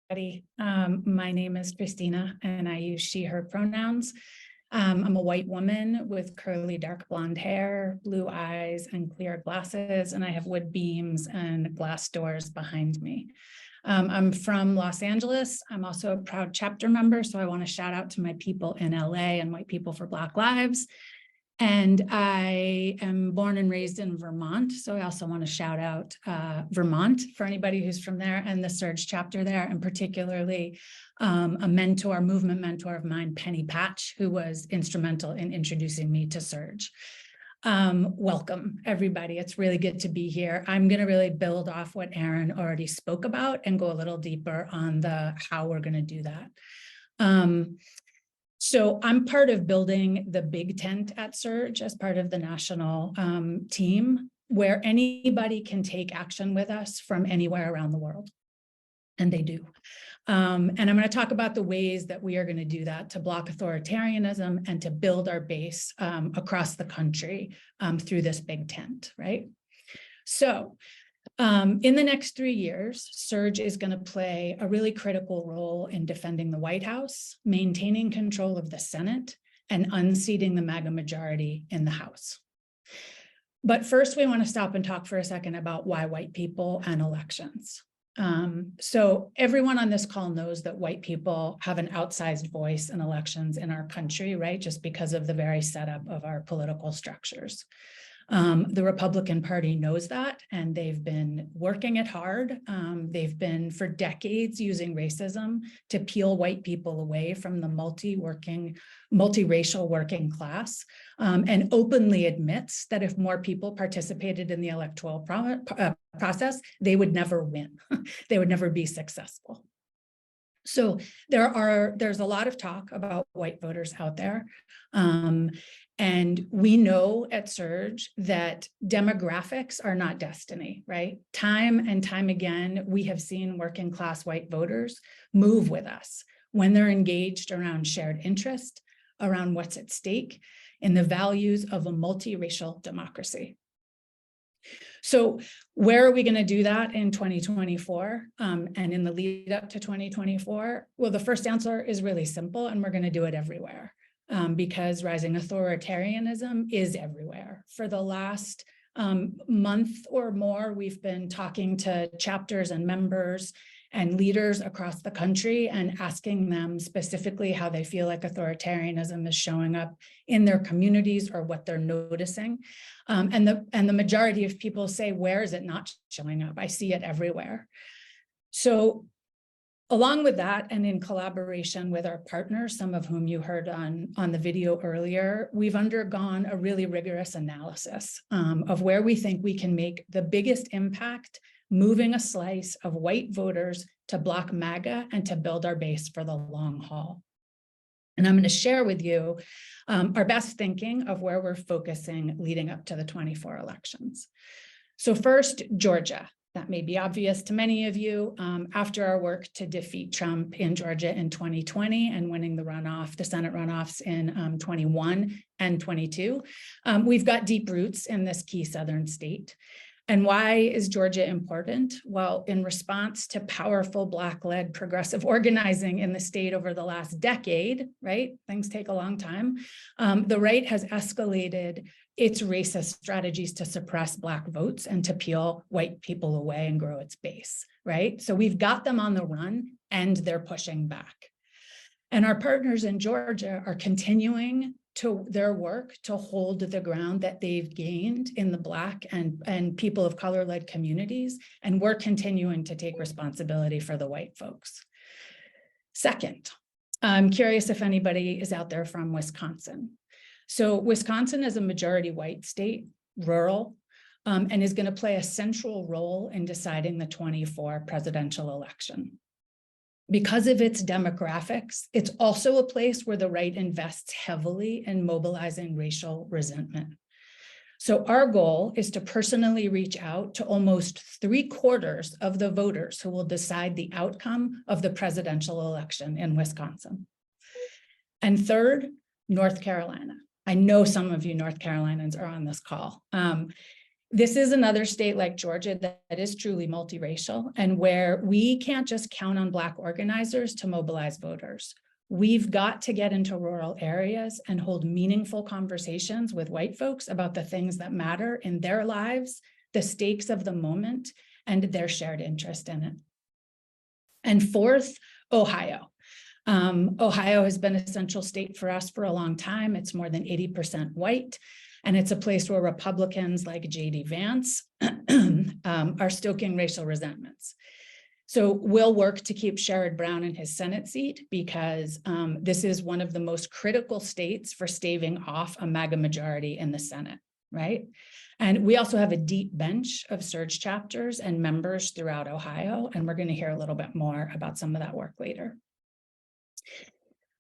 My name is Christina and I use she, her pronouns. I'm a white woman with curly dark blonde hair, blue eyes and clear glasses, and I have wood beams and glass doors behind me. I'm from Los Angeles. I'm also a proud chapter member, so I want to shout out to my people in LA and White People for Black Lives. And I am born and raised in Vermont. So I also want to shout out Vermont for anybody who's from there and the SURJ chapter there, and particularly a movement mentor of mine, Penny Patch, who was instrumental in introducing me to SURJ. Welcome, everybody. It's really good to be here. I'm going to really build off what Aaron already spoke about and go a little deeper on the how we're going to do that. So I'm part of building the big tent at SURJ as part of the national team, where anybody can take action with us from anywhere around the world. And they do. And I'm going to talk about the ways that we are going to do that to block authoritarianism and to build our base across the country through this big tent, right? So in the next 3 years, SURJ is going to play a really critical role in defending the White House, maintaining control of the Senate, and unseating the MAGA majority in the House. But first, we want to stop and talk for a second about why white people and elections. So everyone on this call knows that white people have an outsized voice in elections in our country, right? Just because of the very setup of our political structures. The Republican Party knows that, and they've been working it hard. They've been for decades using racism to peel white people away from the multiracial working class, and openly admits that if more people participated in the electoral process, they would never win. They would never be successful. So there's a lot of talk about white voters out there. And we know at SURJ that demographics are not destiny, right? Time and time again, we have seen working class white voters move with us when they're engaged around shared interest, around what's at stake, in the values of a multiracial democracy. So where are we going to do that in 2024 and in the lead up to 2024? Well, the first answer is really simple, and we're going to do it everywhere. Because rising authoritarianism is everywhere. For the last month or more, we've been talking to chapters and members and leaders across the country and asking them specifically how they feel like authoritarianism is showing up in their communities or what they're noticing. And the majority of people say, where is it not showing up? I see it everywhere. So along with that, and in collaboration with our partners, some of whom you heard on the video earlier, we've undergone a really rigorous analysis of where we think we can make the biggest impact, moving a slice of white voters to block MAGA and to build our base for the long haul. And I'm going to share with you our best thinking of where we're focusing leading up to the 24 elections. So first, Georgia. That may be obvious to many of you. After our work to defeat Trump in Georgia in 2020 and winning the Senate runoffs in 21 and 22, we've got deep roots in this key southern state. And why is Georgia important? Well, in response to powerful Black-led progressive organizing in the state over the last decade, right? Things take a long time. The right has escalated its racist strategies to suppress Black votes and to peel white people away and grow its base, right? So we've got them on the run and they're pushing back. And our partners in Georgia are continuing to their work to hold the ground that they've gained in the Black and people of color-led communities, and we're continuing to take responsibility for the white folks. Second, I'm curious if anybody is out there from Wisconsin. So Wisconsin is a majority white state, rural, and is going to play a central role in deciding the 24 presidential election. Because of its demographics, it's also a place where the right invests heavily in mobilizing racial resentment. So our goal is to personally reach out to almost 3/4 of the voters who will decide the outcome of the presidential election in Wisconsin. And third, North Carolina. I know some of you North Carolinians are on this call. This is another state like Georgia that is truly multiracial, and where we can't just count on Black organizers to mobilize voters. We've got to get into rural areas and hold meaningful conversations with white folks about the things that matter in their lives, the stakes of the moment, and their shared interest in it. And fourth, Ohio. Ohio has been a central state for us for a long time. It's more than 80% white. And it's a place where Republicans like J.D. Vance are stoking racial resentments. So we'll work to keep Sherrod Brown in his Senate seat, because this is one of the most critical states for staving off a MAGA majority in the Senate, right? And we also have a deep bench of SURJ chapters and members throughout Ohio, and we're going to hear a little bit more about some of that work later.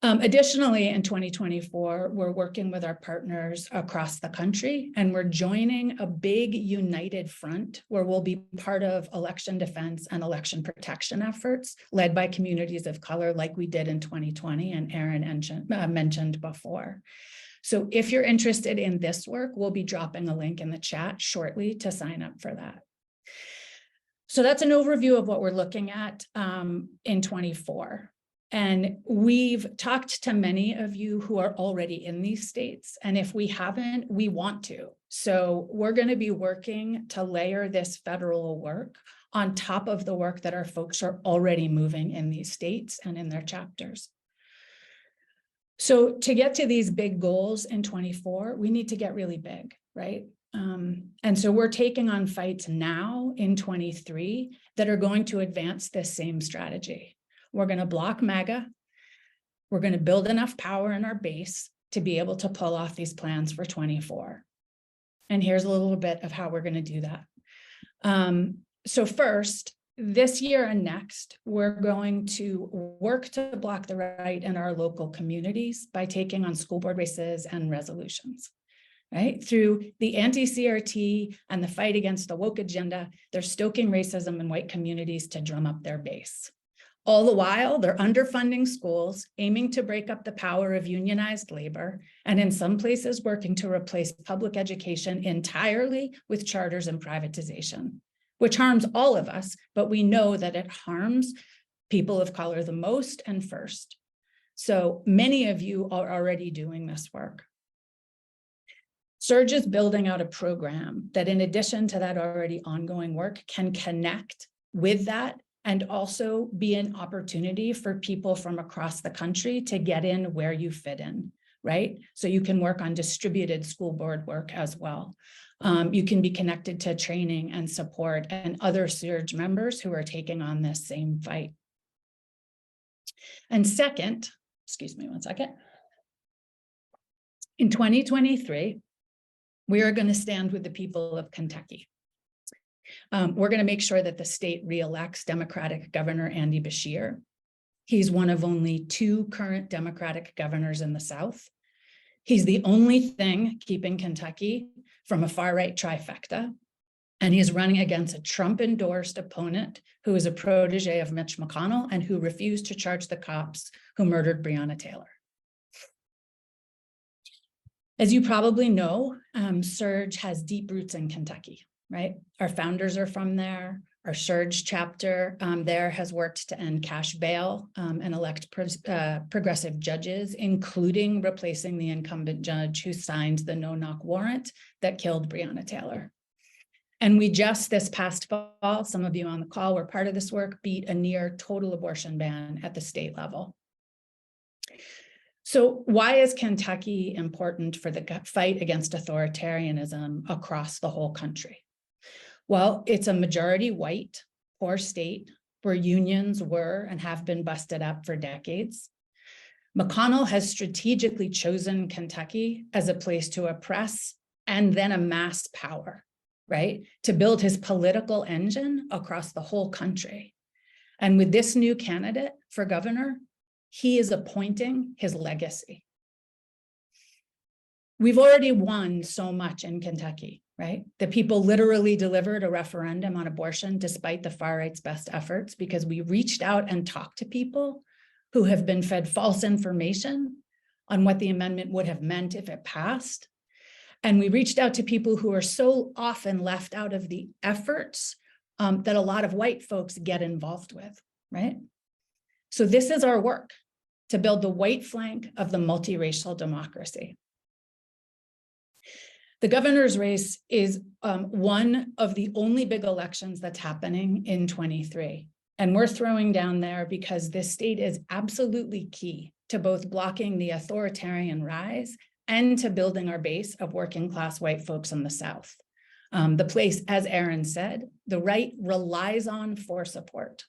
Additionally, in 2024, we're working with our partners across the country, and we're joining a big united front where we'll be part of election defense and election protection efforts led by communities of color like we did in 2020 and Aaron mentioned before. So if you're interested in this work, we'll be dropping a link in the chat shortly to sign up for that. So that's an overview of what we're looking at in 24. And we've talked to many of you who are already in these states. And if we haven't, we want to. So we're going to be working to layer this federal work on top of the work that our folks are already moving in these states and in their chapters. So to get to these big goals in 24, we need to get really big, right? And so we're taking on fights now in 23 that are going to advance this same strategy. We're going to block MAGA. We're going to build enough power in our base to be able to pull off these plans for 24. And here's a little bit of how we're going to do that. So first, this year and next, we're going to work to block the right in our local communities by taking on school board races and resolutions. Right? Through the anti-CRT and the fight against the woke agenda, they're stoking racism in white communities to drum up their base. All the while, they're underfunding schools, aiming to break up the power of unionized labor, and in some places working to replace public education entirely with charters and privatization, which harms all of us, but we know that it harms people of color the most and first. So many of you are already doing this work. SURJ is building out a program that, in addition to that already ongoing work, can connect with that and also be an opportunity for people from across the country to get in where you fit in, right? So you can work on distributed school board work as well. You can be connected to training and support and other SURJ members who are taking on this same fight. And second, excuse me one second. In 2023, we are going to stand with the people of Kentucky. We're going to make sure that the state reelects Democratic Governor Andy Beshear. He's one of only 2 current Democratic governors in the South. He's the only thing keeping Kentucky from a far-right trifecta, and he's running against a Trump-endorsed opponent who is a protege of Mitch McConnell and who refused to charge the cops who murdered Breonna Taylor. As you probably know, SURJ has deep roots in Kentucky, right? Our founders are from there. Our SURJ chapter there has worked to end cash bail and elect progressive judges, including replacing the incumbent judge who signed the no-knock warrant that killed Breonna Taylor. And we just this past fall, some of you on the call were part of this work, beat a near total abortion ban at the state level. So why is Kentucky important for the fight against authoritarianism across the whole country? Well, it's a majority white, poor state where unions were and have been busted up for decades. McConnell has strategically chosen Kentucky as a place to oppress and then amass power, right? To build his political engine across the whole country. And with this new candidate for governor, he is appointing his legacy. We've already won so much in Kentucky, right? The people literally delivered a referendum on abortion despite the far right's best efforts because we reached out and talked to people who have been fed false information on what the amendment would have meant if it passed. And we reached out to people who are so often left out of the efforts that a lot of white folks get involved with, right? So this is our work, to build the white flank of the multiracial democracy. The governor's race is one of the only big elections that's happening in 23. And we're throwing down there because this state is absolutely key to both blocking the authoritarian rise and to building our base of working class white folks in the South. The place, as Aaron said, the right relies on for support.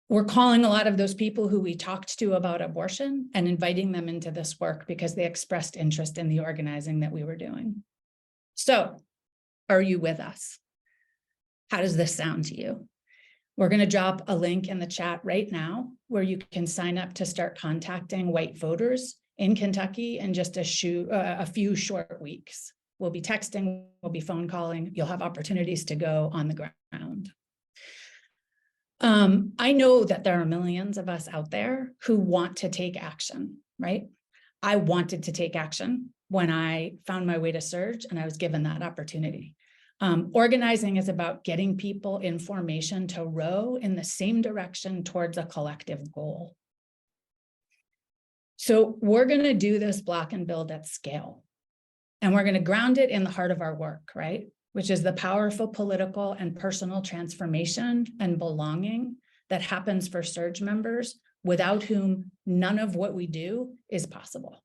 We're calling a lot of those people who we talked to about abortion and inviting them into this work because they expressed interest in the organizing that we were doing. So, are you with us? How does this sound to you? We're going to drop a link in the chat right now where you can sign up to start contacting white voters in Kentucky in just a few short weeks. We'll be texting, we'll be phone calling, you'll have opportunities to go on the ground. I know that there are millions of us out there who want to take action, right? I wanted to take action when I found my way to SURJ and I was given that opportunity. Organizing is about getting people in formation to row in the same direction towards a collective goal. So we're going to do this block and build at scale. And we're going to ground it in the heart of our work, right? Which is the powerful political and personal transformation and belonging that happens for SURJ members, without whom none of what we do is possible.